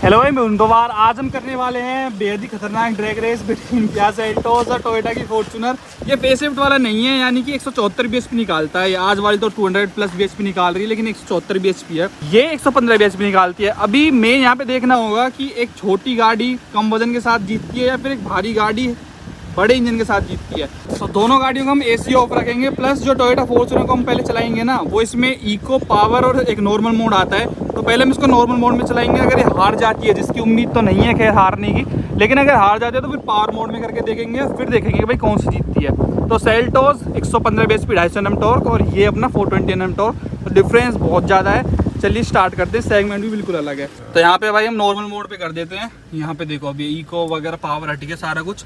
Hello भाई, मैं उम्मीदवार आज हम करने वाले हैं बेहद ही खतरनाक drag race between Kia Seltos और टोयोटा की फॉर्च्यूनर। ये फेसलिफ्ट वाला नहीं है, यानी कि 174 bhp निकालता है। आज वाली तो 200+ bhp निकाल रही है, लेकिन 174 bhp है। ये 115 bhp निकालती है। अभी मैं यहाँ पे देखना होगा कि एक छोटी गाड़ी कम वजन के साथ जीतती है या फिर एक भारी गाड़ी बड़े इंजन के साथ जीतती है। तो दोनों गाड़ियों को हम AC ऑफ रखेंगे। प्लस जो टोयोटा फॉर्च्यूनर को हम पहले चलाएंगे ना, वो इसमें इको, पावर और एक नॉर्मल मोड आता है। तो पहले हम इसको नॉर्मल मोड में चलाएंगे। अगर ये हार जाती है, जिसकी उम्मीद तो नहीं है खैर हारने की, लेकिन अगर हार जाती है तो फिर पावर मोड में करके देखेंगे, फिर देखेंगे कि भाई कौन सी जीतती है। तो सेल्टोस 115 bhp 250 Nm टॉर्क और ये अपना 420 Nm टॉर्क, तो डिफरेंस बहुत ज़्यादा है। चलिए स्टार्ट करते हैं। सेगमेंट भी बिल्कुल अलग है। तो यहाँ पे भाई हम नॉर्मल मोड पे कर देते हैं। यहाँ पे देखो अभी इको वगैरह पावर हट गया सारा कुछ।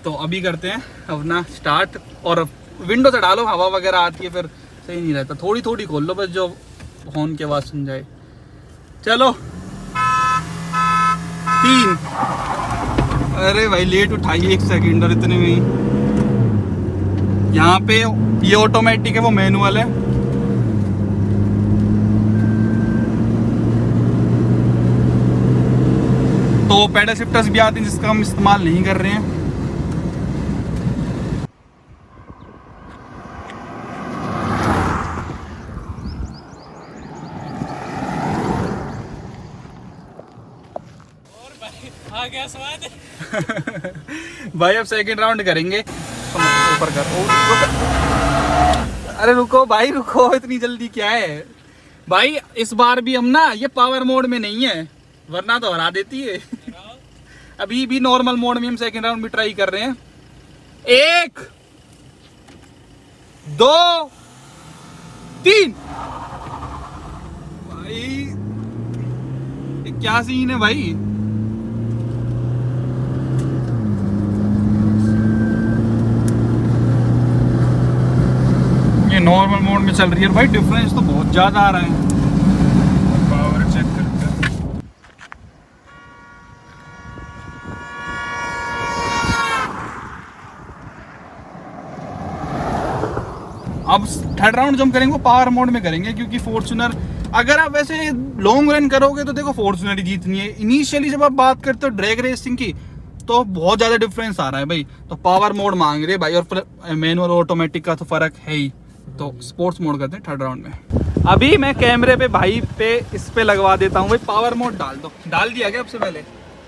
तो अभी करते हैं अपना स्टार्ट। और विंडो से डालो, हवा वगैरह आती है फिर सही नहीं रहता। थोड़ी थोड़ी खोल लो बस, जो हॉर्न की आवाज़ सुन जाए। चलो 3। अरे भाई लेट उठाई 1 सेकंड और इतने में ही। यहाँ पे ये ऑटोमेटिक है, वो मैनुअल है। तो पैडल शिफ्टर्स भी आते हैं जिसका हम इस्तेमाल नहीं कर रहे हैं। आ गया स्वाद। भाई अब सेकंड राउंड करेंगे। ऊपर कर। अरे रुको भाई रुको, इतनी जल्दी क्या है भाई। इस बार भी हम ना ये पावर मोड में नहीं है, वरना तो हरा देती है। अभी भी नॉर्मल मोड में हम सेकंड राउंड भी ट्राई कर रहे हैं। 1 2 3। भाई ये क्या सीन है भाई। ये नॉर्मल मोड में चल रही है भाई। डिफरेंस तो बहुत ज्यादा आ रहा है। पावर चेक करते हैं। अब थर्ड राउंड जो हम करेंगे वो पावर मोड में करेंगे, क्योंकि फॉर्च्यूनर, अगर आप वैसे लॉन्ग रन करोगे तो देखो फॉर्च्यूनर ही जीतनी है। इनिशियली जब आप बात करते हो ड्रैग रेसिंग की, तो बहुत ज्यादा डिफरेंस आ रहा है भाई। तो पावर मोड मांग रहे भाई, और मैनुअल ऑटोमेटिक का तो फर्क है ही। तो स्पोर्ट्स मोड करते हैं थर्ड राउंड में। अभी मैं कैमरे पे भाई पे इस पे लगवा देता हूँ भाई। पावर मोड डाल दो। डाल दिया क्या आपसे पहले?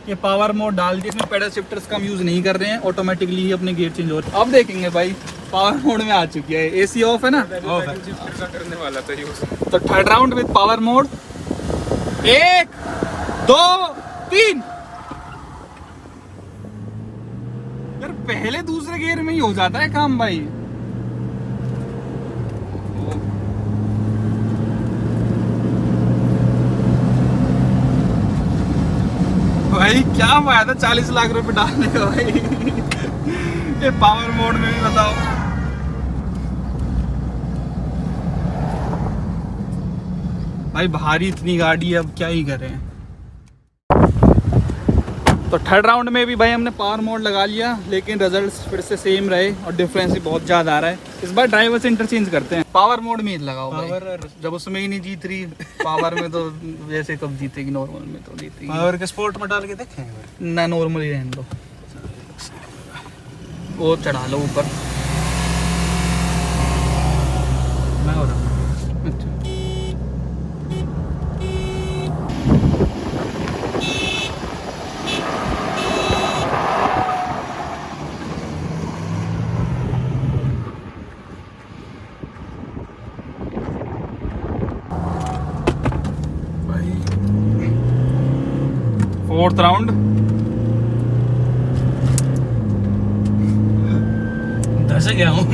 ये पावर मोड डाल दिया। इसमें पेडल शिफ्टर्स का हम यूज नहीं कर रहे हैं, ऑटोमेटिकली ही अपने गियर चेंज हो रहे हैं। अब देखेंगे भाई, पावर मोड में आ चुकी है। AC ऑफ है ना, करने वाला था यूज। तो third round with power mode. 1 2 3। यार पहले दूसरे गियर में ही हो जाता है काम भाई। भाई क्या फायदा 40 लाख रुपए डालने का भाई। ये पावर मोड में भी बताओ। भाई भारी इतनी गाड़ी है, अब क्या ही करें। तो थर्ड राउंड में भी भाई हमने पावर मोड लगा लिया, लेकिन रिजल्ट्स फिर से सेम रहे और डिफरेंस भी बहुत ज़्यादा आ रहा है। इस बार ड्राइवर से इंटरचेंज करते हैं। पावर मोड में ही लगाओ भाई। जब उसमें ही नहीं जीत रही पावर में, तो वैसे कब जीतेगी? नॉर्मल में तो जीतेगी। पावर के स्पोर्ट में डाल के देखेंगे ना, नॉर्मल ही रहने दो। वो चढ़ा लो ऊपर। मैं हो रहा। अच्छा। Fourth round. धस गया हूँ।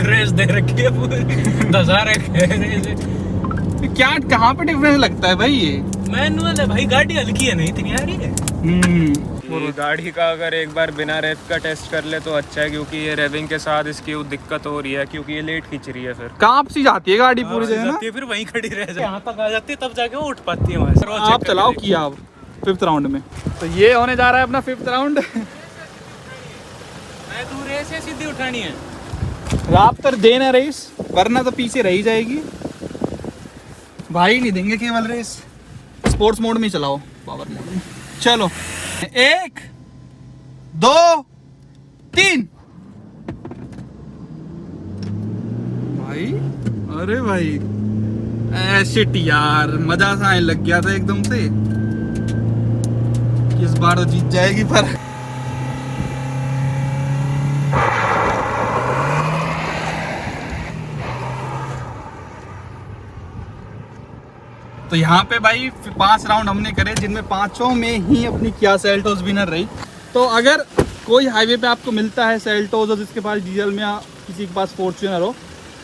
रेस दे रखी है पूरी। धसा रखे रेस। क्या कहाँ पे डिफरेंस लगता है भाई? ये मैनुअल है भाई, गाड़ी हल्की है, नहीं इतनी यारी है। ये गाड़ी का अगर एक बार बिना रेव का टेस्ट कर ले तो अच्छा है, क्योंकि ये रेविंग के साथ इसकी दिक्कत हो रही है, क्योंकि ये लेट खींच रही है। फिर कांप सी जाती है गाड़ी पूरी जगह ना। फिर वहीं खड़ी रह जाती है, यहाँ तक आ जाती है, तब जाके वो उठ पाती है वहाँ से। आप चलाओ किया अब फिफ्थ राउंड में। तो ये होने जा रहा है अपना फिफ्थ राउंड। मैं तू रेस है सीधी उठानी है। राफ्टर देना रेस, वरना तो पीछे रही जाएगी भाई। नहीं देंगे केवल रेस। स्पोर्ट्स मोड में चलाओ, पावर मोड में। चलो 1 2 3 भाई, अरे भाई शिट यार, मजा सा आने लग गया था एकदम से। इस बार तो जीत जाएगी पर तो यहाँ पे भाई 5 राउंड हमने करे, जिनमें 5 में ही अपनी किया सेल्टोस विनर रही। तो अगर कोई हाईवे पे आपको मिलता है सेल्टोस और जिसके पास डीजल में या किसी के पास फॉर्च्यूनर हो,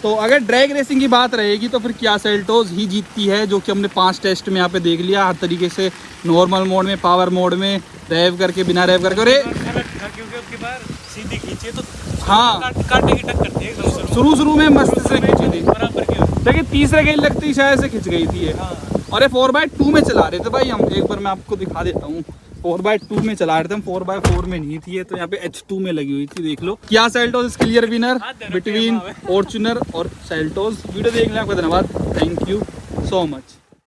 तो अगर ड्रैग रेसिंग की बात रहेगी तो फिर किया सेल्टोस ही जीतती है, जो कि हमने 5 टेस्ट में यहाँ पे देख लिया हर तरीके से, नॉर्मल मोड में, पावर मोड में, रेव करके, बिना रेव करके। अरे क्योंकि अब की बार सीधी खींचे तो हाँ, कांटे की टक्कर थी एकदम शुरू में मस्त से खींची थी, बराबर की। लेकिन तीसरे गेंद लगती शायद से खिंच गई थी ये। और ये 4x2 में चला रहे थे भाई हम, एक बार मैं आपको दिखा देता हूँ। 4x2 में चला रहे थे हम, 4x4 में नहीं थी ये, तो यहाँ पे H2 में लगी हुई थी, देख लो। Kia Seltos clear winner between Fortuner और सेल्टोस। वीडियो देखने आपका धन्यवाद, थैंक यू सो मच।